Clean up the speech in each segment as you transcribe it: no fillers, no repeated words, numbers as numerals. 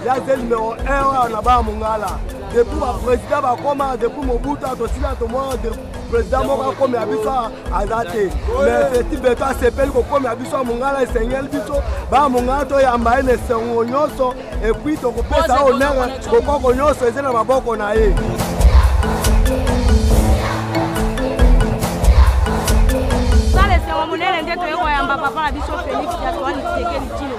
ya c'est numéro 1 na ba mongala depuis ba président ba koma depuis Mobutu atosila to mo de président mo ko me abiso azate mais petit beto asepeli ko ko me abiso mongala seigneur biso ba mongala to yamba ene sengo nyoso et puis to ko pesa honneur ko nyoso ezena maboko na ye. Monele ndeto yeko yamba papa na biso Félix ya Antoine Tshisekedi Tshilombo.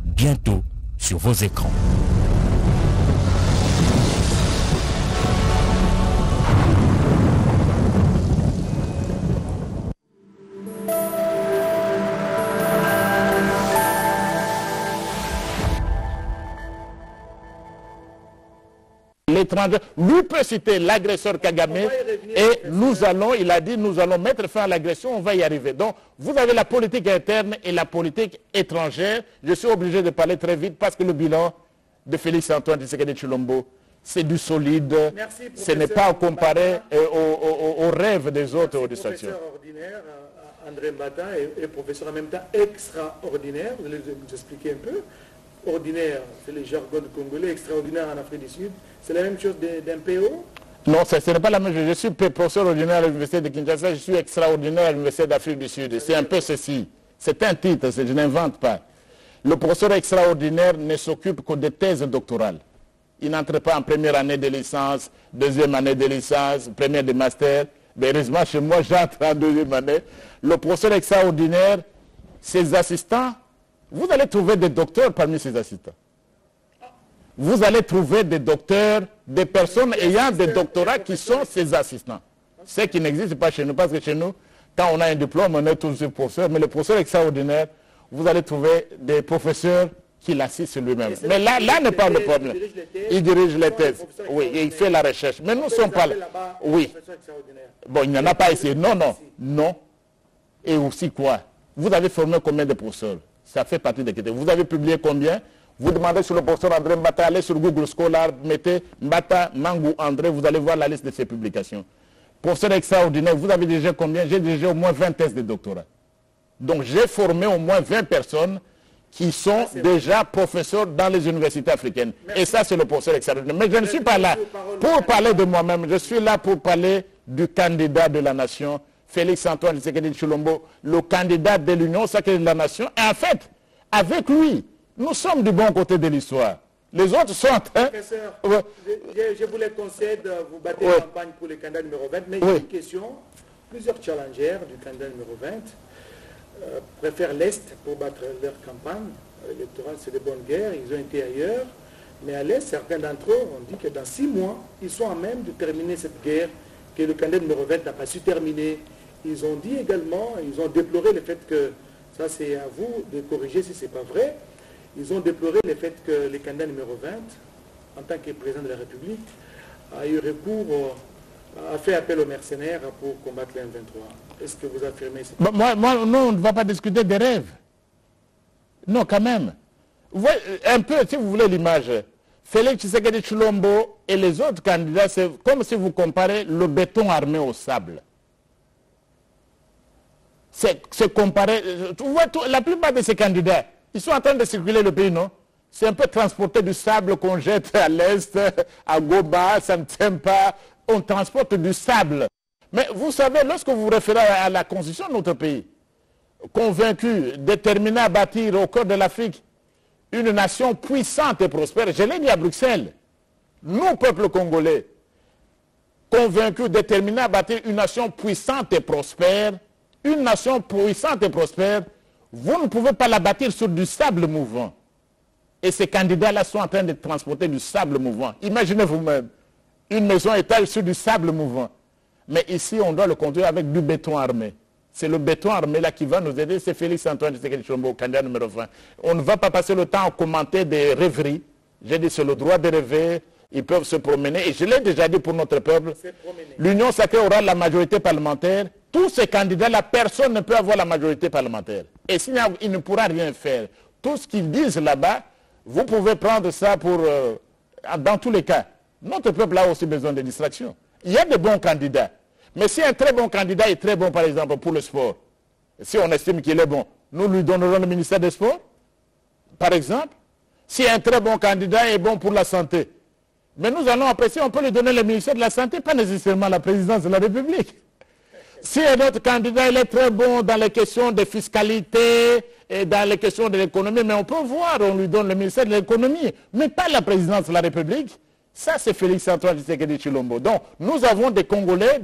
Bientôt sur vos écrans. L'étranger, lui peut citer l'agresseur Kagame et nous allons, il a dit, nous allons mettre fin à l'agression, on va y arriver. Donc, vous avez la politique interne et la politique étrangère. Je suis obligé de parler très vite parce que le bilan de Félix Antoine Tshisekedi Tshilombo, c'est du solide. Merci, ce n'est pas comparé aux rêves des autres organisations. Professeur ordinaire, André Mbata, est professeur en même temps extraordinaire, vous allez nous expliquer un peu. Ordinaire, c'est le jargon congolais, extraordinaire en Afrique du Sud. C'est la même chose d'un PO? Non, ce n'est pas la même chose. Je suis professeur ordinaire à l'Université de Kinshasa, je suis extraordinaire à l'Université d'Afrique du Sud. C'est un peu ceci. C'est un titre, je n'invente pas. Le professeur extraordinaire ne s'occupe que des thèses doctorales. Il n'entre pas en première année de licence, deuxième année de licence, première de master. Mais heureusement, chez moi, j'entre en deuxième année. Le professeur extraordinaire, ses assistants, vous allez trouver des docteurs parmi ces assistants. Vous allez trouver des docteurs, des personnes ayant des doctorats qui sont ses assistants. Ce qui n'existe pas chez nous, parce que chez nous, quand on a un diplôme, on est tous professeurs. Mais le professeur extraordinaire, vous allez trouver des professeurs qui l'assistent lui-même. Mais là n'est pas le problème. Il dirige les thèses. Oui, et il fait la recherche. Mais nous ne sommes pas là. Oui. Bon, il n'y en a pas ici. Non, non, non. Et aussi quoi? Vous avez formé combien de professeurs? Ça fait partie des critères. Vous avez publié combien? Vous demandez sur le professeur André Mbata, allez sur Google Scholar, mettez Mbata, Mangou, André, vous allez voir la liste de ses publications. Professeur extraordinaire, vous avez dirigé combien? J'ai dirigé au moins 20 thèses de doctorat. Donc j'ai formé au moins 20 personnes qui sont déjà professeurs dans les universités africaines. Merci. Et ça, c'est le professeur extraordinaire. Mais je ne suis pas là pour parler de moi-même. Je suis là pour parler du candidat de la nation, Félix Antoine Tshisekedi Tshilombo, le candidat de l'Union sacrée de la nation. Et en fait, avec lui, nous sommes du bon côté de l'histoire. Les autres sont en train... Professeur, Ouais. je vous le concède, vous battez Ouais. campagne pour le candidat numéro 20, mais Oui. j'ai une question. Plusieurs challengers du candidat numéro 20 préfèrent l'Est pour battre leur campagne électorale. C'est de bonnes guerres, ils ont été ailleurs. Mais à l'Est, certains d'entre eux ont dit que dans 6 mois, ils sont à même de terminer cette guerre que le candidat numéro 20 n'a pas su terminer. Ils ont dit également, ils ont déploré le fait que, ça c'est à vous de corriger si ce n'est pas vrai, ils ont déploré le fait que le candidat numéro 20, en tant que président de la République, a eu recours, a fait appel aux mercenaires pour combattre le M23. Est-ce que vous affirmez ça? Moi, non, on ne va pas discuter des rêves. Non, quand même. Vous voyez, un peu, si vous voulez l'image, Félix Tshisekedi Tshilombo et les autres candidats, c'est comme si vous comparez le béton armé au sable. C'est comparé... Vous voyez, la plupart de ces candidats, ils sont en train de circuler le pays, non? C'est un peu transporter du sable qu'on jette à l'est, à Goba, ça ne tient pas. On transporte du sable. Mais vous savez, lorsque vous vous référez à la constitution de notre pays, convaincu, déterminé à bâtir au cœur de l'Afrique une nation puissante et prospère, je l'ai dit à Bruxelles, nous, peuple congolais, convaincus, déterminés à bâtir une nation puissante et prospère, une nation puissante et prospère, vous ne pouvez pas la bâtir sur du sable mouvant. Et ces candidats-là sont en train de transporter du sable mouvant. Imaginez vous-même, une maison étage sur du sable mouvant. Mais ici, on doit le conduire avec du béton armé. C'est le béton armé là qui va nous aider. C'est Félix Antoine Tshisekedi Tshilombo, candidat numéro 20. On ne va pas passer le temps à commenter des rêveries. J'ai dit c'est le droit de rêver. Ils peuvent se promener. Et je l'ai déjà dit pour notre peuple. L'Union sacrée aura la majorité parlementaire. Tous ces candidats-là, personne ne peut avoir la majorité parlementaire. Et il ne pourra rien faire. Tout ce qu'ils disent là-bas, vous pouvez prendre ça pour... dans tous les cas, notre peuple a aussi besoin de distraction. Il y a de bons candidats. Mais si un très bon candidat est très bon, par exemple, pour le sport, si on estime qu'il est bon, nous lui donnerons le ministère des Sports, par exemple. Si un très bon candidat est bon pour la santé, mais nous allons apprécier, on peut lui donner le ministère de la Santé, pas nécessairement la présidence de la République. Si un autre candidat il est très bon dans les questions de fiscalité et dans les questions de l'économie, mais on peut voir, on lui donne le ministère de l'économie, mais pas la présidence de la République. Ça, c'est Félix Antoine Tshisekedi Tshilombo. Donc, nous avons des Congolais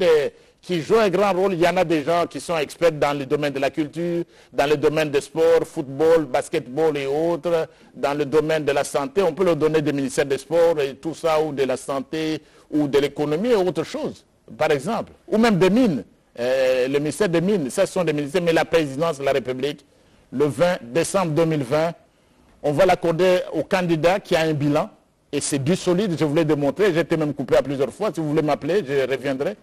qui jouent un grand rôle. Il y en a des gens qui sont experts dans le domaine de la culture, dans le domaine des sports, football, basketball et autres, dans le domaine de la santé. On peut leur donner des ministères des sports et tout ça, ou de la santé, ou de l'économie et autre chose, par exemple. Ou même des mines. Le ministère des mines, ça ce sont des ministères, mais la présidence de la République, le 20 décembre 2020, on va l'accorder au candidat qui a un bilan. Et c'est du solide, je voulais démontrer, j'ai été même coupé à plusieurs fois, si vous voulez m'appeler, je reviendrai.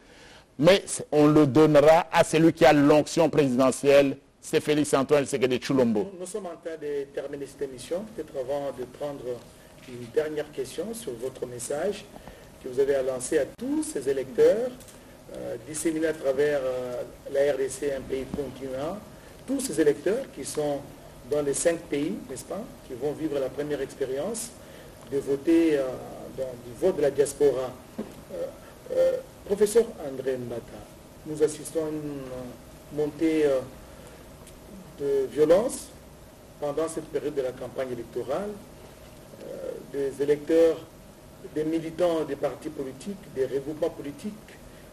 Mais on le donnera à celui qui a l'onction présidentielle, c'est Félix Antoine Tshisekedi Tshilombo. Nous sommes en train de terminer cette émission, peut-être avant de prendre une dernière question sur votre message que vous avez à lancer à tous ces électeurs, disséminés à travers la RDC, un pays continent, tous ces électeurs qui sont dans les 5 pays, n'est-ce pas, qui vont vivre la première expérience de voter dans du vote de la diaspora. Professeur André Mbata, nous assistons à une montée de violence pendant cette période de la campagne électorale. Des électeurs, des militants des partis politiques, des regroupements politiques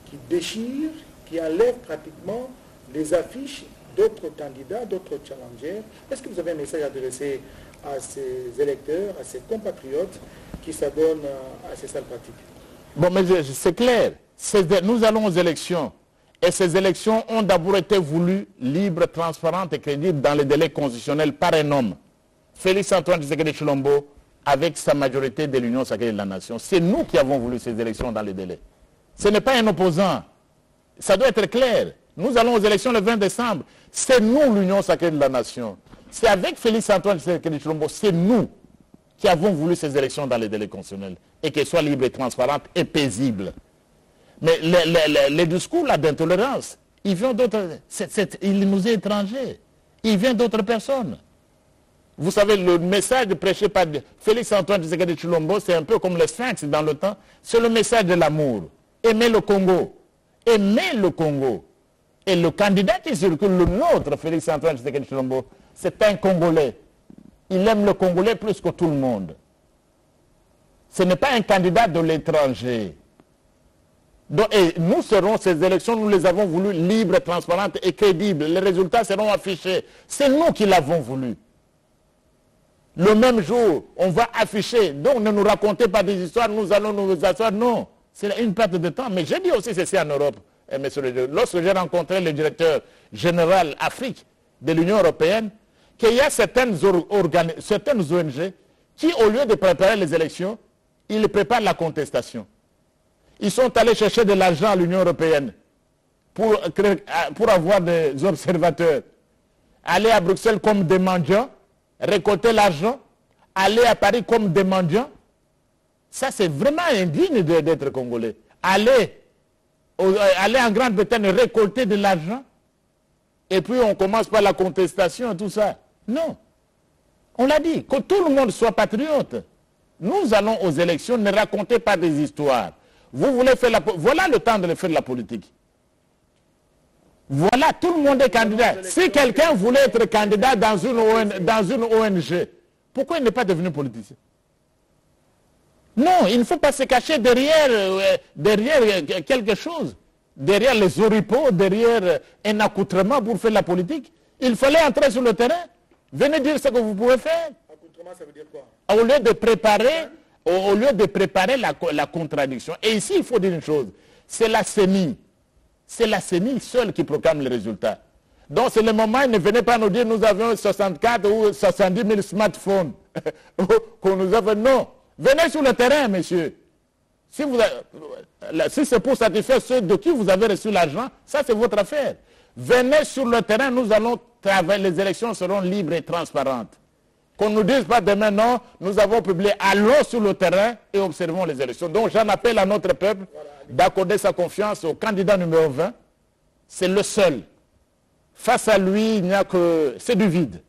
qui déchirent, qui enlèvent pratiquement les affiches d'autres candidats, d'autres challengers. Est-ce que vous avez un message à adresser à ces électeurs, à ces compatriotes qui s'adonnent à ces sales pratiques? Bon, mais c'est clair. Nous allons aux élections. Et ces élections ont d'abord été voulues libres, transparentes et crédibles dans les délais constitutionnels par un homme. Félix Antoine Tshisekedi Tshilombo, avec sa majorité de l'Union sacrée de la nation. C'est nous qui avons voulu ces élections dans les délais. Ce n'est pas un opposant. Ça doit être clair. Nous allons aux élections le 20 décembre. C'est nous l'Union sacrée de la nation. C'est avec Félix Antoine Tshisekedi Tshilombo, c'est nous qui avons voulu ces élections dans les délais constitutionnels et qu'elles soient libres et transparentes et paisibles. Mais les discours là d'intolérance, ils viennent d'autres, il nous est étranger. Il vient d'autres personnes. Vous savez, le message prêché par Félix Antoine Tshisekedi Tshilombo, c'est un peu comme le Sphinx dans le temps. C'est le message de l'amour. Aimer le Congo. Aimer le Congo. Et le candidat qui circule, le nôtre, Félix Antoine Tshisekedi Tshilombo, c'est un Congolais. Il aime le Congolais plus que tout le monde. Ce n'est pas un candidat de l'étranger. Et nous serons, ces élections, nous les avons voulues libres, transparentes et crédibles. Les résultats seront affichés. C'est nous qui l'avons voulu. Le même jour, on va afficher. Donc ne nous racontez pas des histoires, nous allons nous asseoir. Non, c'est une perte de temps. Mais j'ai dit aussi ceci en Europe, monsieur le directeur. Lorsque j'ai rencontré le directeur général Afrique de l'Union européenne, qu'il y a certaines ONG qui, au lieu de préparer les élections, ils préparent la contestation. Ils sont allés chercher de l'argent à l'Union européenne pour avoir des observateurs. Aller à Bruxelles comme des mendiants, récolter l'argent, aller à Paris comme des mendiants. Ça, c'est vraiment indigne d'être congolais. Aller en Grande-Bretagne récolter de l'argent, et puis on commence par la contestation et tout ça. Non. On l'a dit, que tout le monde soit patriote. Nous allons aux élections, ne racontez pas des histoires. Vous voulez faire voilà le temps de faire de la politique. Voilà, tout le monde est candidat. Si quelqu'un voulait être candidat dans une ONG, pourquoi il n'est pas devenu politicien? Non, il ne faut pas se cacher derrière quelque chose. Derrière les oripeaux, derrière un accoutrement pour faire de la politique. Il fallait entrer sur le terrain. Venez dire ce que vous pouvez faire. Accoutrement, ça veut dire quoi? Au lieu de préparer la contradiction. Et ici, il faut dire une chose. C'est la CENI. C'est la CENI seule qui proclame les résultats. Donc, c'est le moment, ne venez pas nous dire nous avions 64 ou 70 000 smartphones. Qu'on nous avait. Non. Venez sur le terrain, messieurs. Si c'est pour satisfaire ceux de qui vous avez reçu l'argent, ça c'est votre affaire. Venez sur le terrain, nous allons travailler, les élections seront libres et transparentes. Qu'on ne nous dise pas demain, non, nous avons publié, allons sur le terrain et observons les élections. Donc j'en appelle à notre peuple d'accorder sa confiance au candidat numéro 20. C'est le seul. Face à lui, il n'y a que... c'est du vide.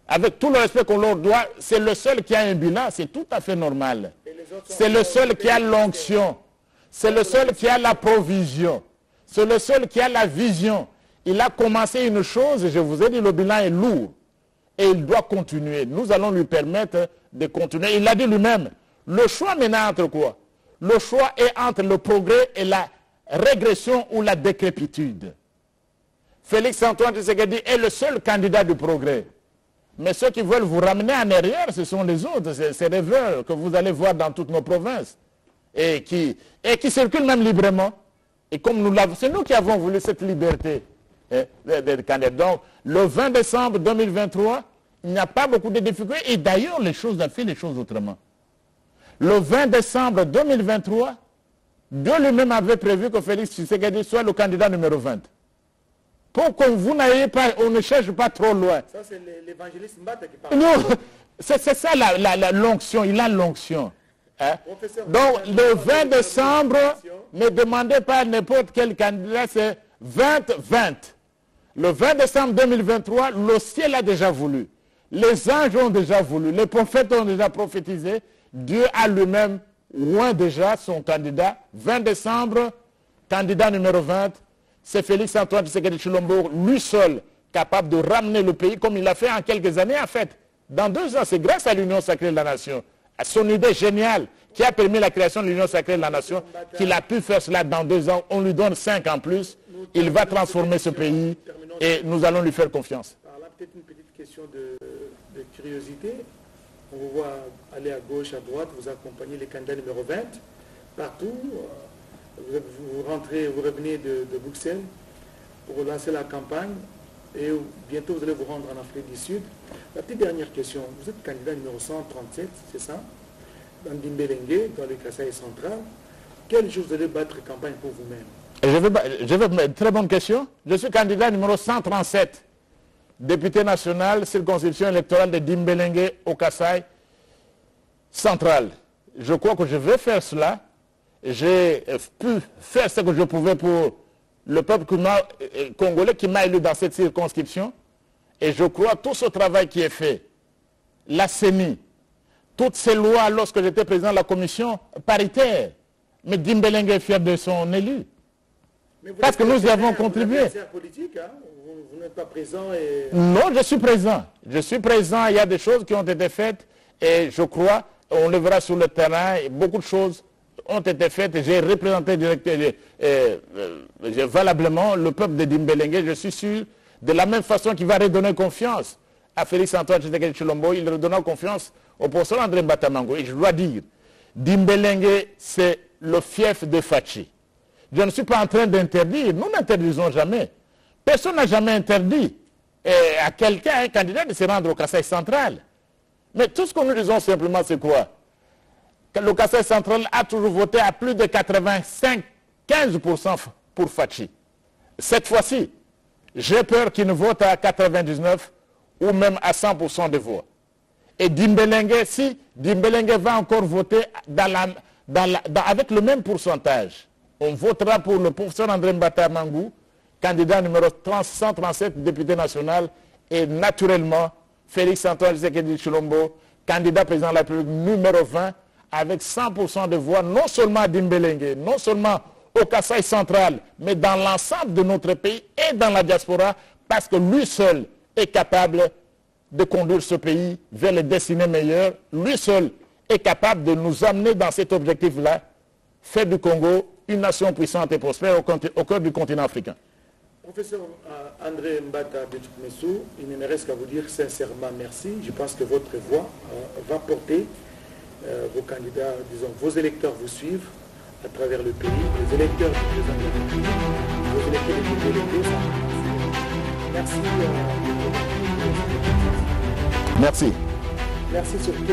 Avec tout le respect qu'on leur doit, c'est le seul qui a un bilan, c'est tout à fait normal. C'est le seul qui a l'onction. C'est le seul qui a la provision. C'est le seul qui a la vision. Il a commencé une chose, je vous ai dit, le bilan est lourd. Et il doit continuer. Nous allons lui permettre de continuer. Il l'a dit lui-même. Le choix maintenant entre quoi? Le choix est entre le progrès et la régression ou la décrépitude. Félix Antoine Tshisekedi est le seul candidat du progrès. Mais ceux qui veulent vous ramener en arrière, ce sont les autres, ces rêveurs que vous allez voir dans toutes nos provinces. Et qui circulent même librement. Et comme nous l'avons, c'est nous qui avons voulu cette liberté d'être candidat. Donc, le 20 décembre 2023, il n'y a pas beaucoup de difficultés. Et d'ailleurs, les choses ont fait les choses autrement. Le 20 décembre 2023, Dieu lui-même avait prévu que Félix Tshisekedi soit le candidat numéro 20. Pour que vous n'ayez pas, on ne cherche pas trop loin. Ça, c'est l'évangéliste Mbata qui parle. Non, c'est ça l'onction, il a l'onction. Hein? Donc, le 20 décembre, ne demandez pas à n'importe quel candidat, c'est 20-20. Le 20 décembre 2023, le ciel a déjà voulu. Les anges ont déjà voulu. Les prophètes ont déjà prophétisé. Dieu a lui-même loin déjà son candidat. 20 décembre, candidat numéro 20, c'est Félix Antoine Tshisekedi Tshilombo, lui seul, capable de ramener le pays comme il l'a fait en quelques années en fait. Dans 2 ans, c'est grâce à l'Union sacrée de la nation, à son idée géniale qui a permis la création de l'Union sacrée de la nation, qu'il a pu faire cela dans 2 ans. On lui donne 5 en plus. Il va transformer ce pays et nous allons lui faire confiance. Alors là, peut-être une petite question de curiosité. On vous voit aller à gauche, à droite, vous accompagnez les candidats numéro 20 partout. Vous rentrez, vous revenez de Bruxelles pour lancer la campagne et bientôt vous allez vous rendre en Afrique du Sud. La petite dernière question, vous êtes candidat numéro 137, c'est ça? Dans Dimbelengue, dans le Kasaï central. Quel jour vous allez battre campagne pour vous-même? Très bonne question. Je suis candidat numéro 137, député national, circonscription électorale de Dimbelengue au Kasaï central. Je crois que je vais faire cela. J'ai pu faire ce que je pouvais pour le peuple congolais qui m'a élu dans cette circonscription. Et je crois que tout ce travail qui est fait, la CENI, toutes ces lois lorsque j'étais président de la commission paritaire, mais Dimbelengue est fier de son élu. Parce que nous y avons contribué. Politique, hein? Vous n'êtes pas présent et... Non, je suis présent. Je suis présent, il y a des choses qui ont été faites et je crois on le verra sur le terrain, et beaucoup de choses ont été faites. J'ai représenté valablement le peuple de Dimbélengue. Je suis sûr, de la même façon qu'il va redonner confiance à Félix-Antoine Tshisekedi Tshilombo, il redonnera confiance au professeur André Mbata Mangou. Et je dois dire, Dimbélengue, c'est le fief de Fachi. Je ne suis pas en train d'interdire, nous n'interdisons jamais. Personne n'a jamais interdit à quelqu'un, un candidat, de se rendre au Kasaï central. Mais tout ce que nous disons simplement, c'est quoi? Que le Kasaï central a toujours voté à plus de 85-15% pour Fachi. Cette fois-ci, j'ai peur qu'il ne vote à 99% ou même à 100% de voix. Et Dimbélengue, si Dimbélengue va encore voter avec le même pourcentage, on votera pour le professeur André Mbata Mangou, candidat numéro 137 député national, et naturellement Félix-Antoine Tshisekedi Tshilombo, candidat président de la République numéro 20, avec 100% de voix, non seulement à Dimbélengue, non seulement au Kasaï central, mais dans l'ensemble de notre pays et dans la diaspora, parce que lui seul est capable de conduire ce pays vers les destinées meilleures. Lui seul est capable de nous amener dans cet objectif-là, faire du Congo une nation puissante et prospère au cœur du continent africain. Professeur André Mbata Messou, il ne me reste qu'à vous dire sincèrement merci. Je pense que votre voix va porter vos candidats, disons, vos électeurs vous suivent à travers le pays, les électeurs du président de la République, vos électeurs du délégués. Merci. Merci. Merci surtout.